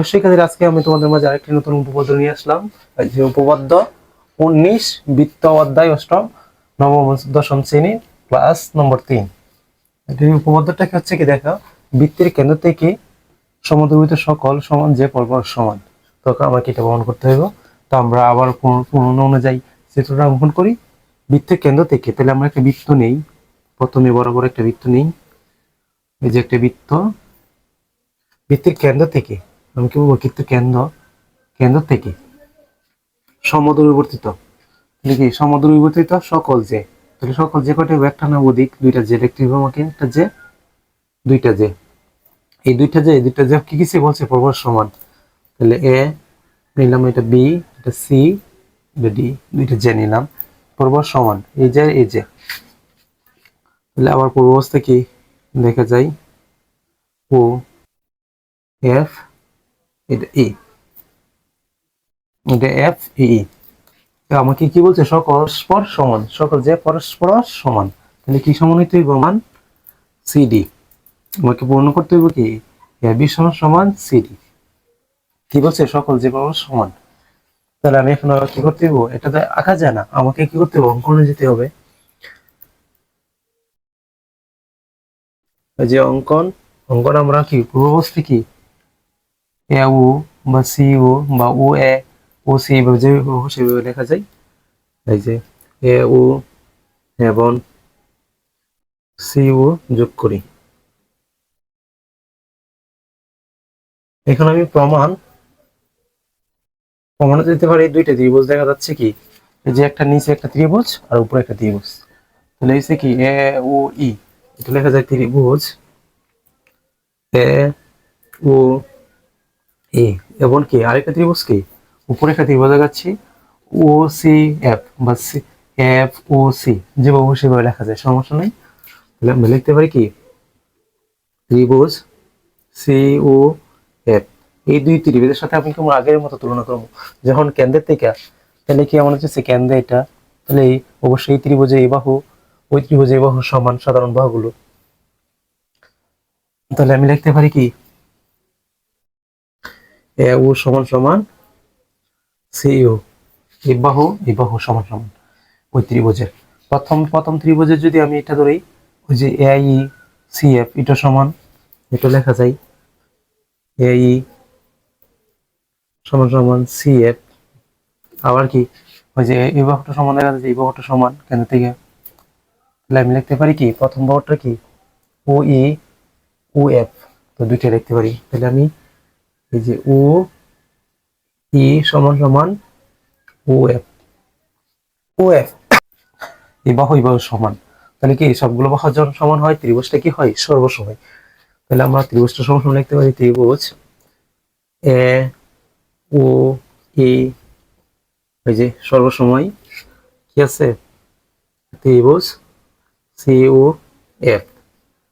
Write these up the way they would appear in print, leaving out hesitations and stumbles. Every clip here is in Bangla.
শিক্ষার্থীরা, আজকে আমি তোমাদের মাঝে আরেকটি নতুন উপপাদ্য নিয়ে আসলাম। এই যে উপপাদ্য 19 বৃত্ত অধ্যায় অষ্টম নবম দশম শ্রেণী ক্লাস নম্বর 3। এই উপপাদ্যটা কি হচ্ছে কি দেখো, বৃত্তের কেন্দ্র থেকে সমদ্বিভুজ সকল সমান যে পরপর সমান, তখন আমাকে এটা প্রমাণ করতে হবে। তো আমরা আবার পুনঃ অনুযায়ী চিত্রটা অঙ্কন করি। বৃত্তের কেন্দ্র থেকে তাহলে আমরা একটা বৃত্ত নেই, প্রথমে বরাবর একটা বৃত্ত নেই। এই যে একটা বৃত্ত, বৃত্তের কেন্দ্র থেকে আমি কি বলবো, বৃত্তের কেন্দ্র থেকে সমদ্বিবর্তিত লিখি, সমদ্বিবর্তিত সকল যে, তাহলে সকল যে কয়টা একটা না অধিক, দুইটা যে লিখতে হবে আমাকে, একটা যে দুইটা যে, এই দুইটা যে কি কিছু বলছে পরপর সমান। তাহলে এ নিলাম, এটা বি, এটা সি, এটা ডি, দুইটা যে নিলাম পরপর সমান, এই যে। তাহলে আবার পূর্ব অবস্থা কি দেখা যায়, ও এফ, এটা ই, এটা এফ ই। আমাকে কি বলছে, সকল পরস্পর সমান, সকল যে পরস্পর সমান, তাহলে কি সমান হইতে হইব মান সিডি। আমাকে পূর্ণ করতে হইব কি বি সমান সমান সিডি। কি বলছে, সকল যে পরস্পর সমান। তাহলে আমি এখন কি করতে হইব, এটা তো আঁকা যায় না, আমাকে কি করতে হবে, অঙ্কনে যেতে হবে। যে অঙ্কন আমরা কি পূর্বাবস্থা কি এ ও বা সি ও বা ও এ ও সি যেভাবে সেভাবে লেখা যায়। এই যে এ ও এবং সি ও যোগ করি। এখন আমি প্রমাণে দিতে পারি দুইটা ত্রিভুজ দেখা যাচ্ছে কি, এই যে একটা নিচে একটা ত্রিভুজ আর উপরে একটা ত্রিভুজ। তাহলে হচ্ছে কি এ ও ই, এটা লেখা যায় ত্রিভুজ এ ও এ, এবং কি আরেকটা ত্রিভুজ কি উপরে একটা ত্রিভুজ দেখাচ্ছি ও সি এফ বা এফ ও সি, যেভাবে সেভাবে লেখা যায়, সমস্যা নেই। তাহলে আমরা লিখতে পারি কি ত্রিভুজ সি ও এফ, এই দুই ত্রিভুজের সাথে আমি কেমন আগের মতো তুলনা করবো, যখন কেন্দ্রের থেকে, তাহলে কি আমার হচ্ছে কেন্দ্রে এটা, তাহলে অবশ্যই ত্রিভুজে এই বাহু ওই ত্রিভুজে এই বাহু সমান, সাধারণ বাহুগুলো। তাহলে আমি লিখতে পারি কি এ ও সমান সমান সি ও, এই বাহু সমান সমান ওই ত্রিভুজের। প্রথম ত্রিভুজের যদি আমি এটা ধরি, ওই যে এ ই সি এফ, এটা সমান, এটা লেখা যায় এ ই সমান সমান সি এফ। আবার কি ওই যে এই বাহুটা সমান দেখা যাচ্ছে, এই বাহুটা সমান কেন্দ্র থেকে। তাহলে আমি লিখতে পারি কি প্রথম বাহুটা কি ও ই ও এফ, তো দুইটা লিখতে পারি। তাহলে আমি এই যে ও ই সমান সমান ও এফ এই বাহু সমান। তাহলে কি সবগুলো বাহু যখন সমান হয়, ত্রিভুজটা কি হয় সর্বসময়। তাহলে আমরা ত্রিভুজটা সমান সমান লিখতে পারি ত্রিভুজ এ ও ই, ওই যে সর্বসময় কি আছে ত্রিভুজ সি ও এফ।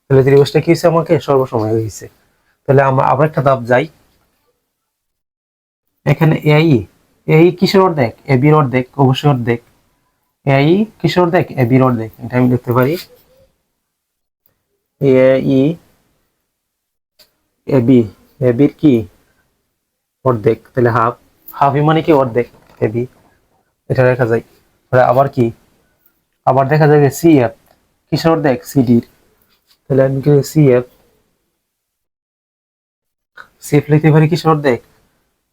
তাহলে ত্রিভুজটা কি হয়েছে, আমাকে সর্বসময় হয়েছে। তাহলে আমরা আবার একটা ধাপ যাই, এখানে এই কিসের অর্ধেক, এ বির অর্ধেক, অবশ্যই অর্ধেক। এই কিসের অর্ধেক, এ বির অর্ধেক, এটা আমি লিখতে পারি এ ই এ বি, এ বির কি অর্ধেক, তাহলে হাফ, হাফ মানে কি অর্ধেক এ বি, এটা দেখা যায়। আবার কি আবার দেখা যাবে সি এফ কিসের অর্ধেক, সিডির। তাহলে আমি কি সি এফ লিখতে পারি কিসের অর্ধেক,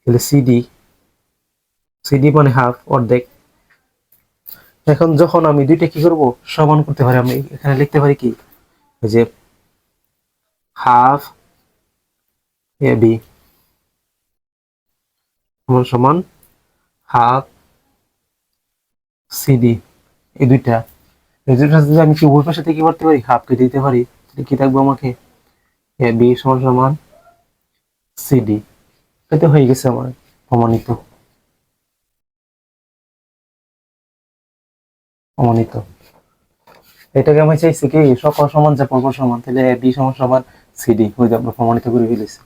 তাহলে সিডি মানে হাফ অর্ধেক। এখন যখন আমি দুইটা কি করব সমান করতে পারি, আমি এখানে লিখতে পারি কি যে হাফ এ বি সমান সমান হাফ সিডি। এই দুইটা যদি আমি কি উভয় পাশে কি করতে পারি, হাফ কেটে দিতে পারি, তাহলে কি থাকবো আমাকে এ বি সমান সমান সিডি। এটা হয়ে গেছে আমার প্রমাণিত প্রমাণিত এটাকে আমি চাইছি কি সকল সমান যা পরপর সমান, তাহলে এ বি সমান সমান সিডি হয়ে যাবে, প্রমাণিত করে ফেলেছি।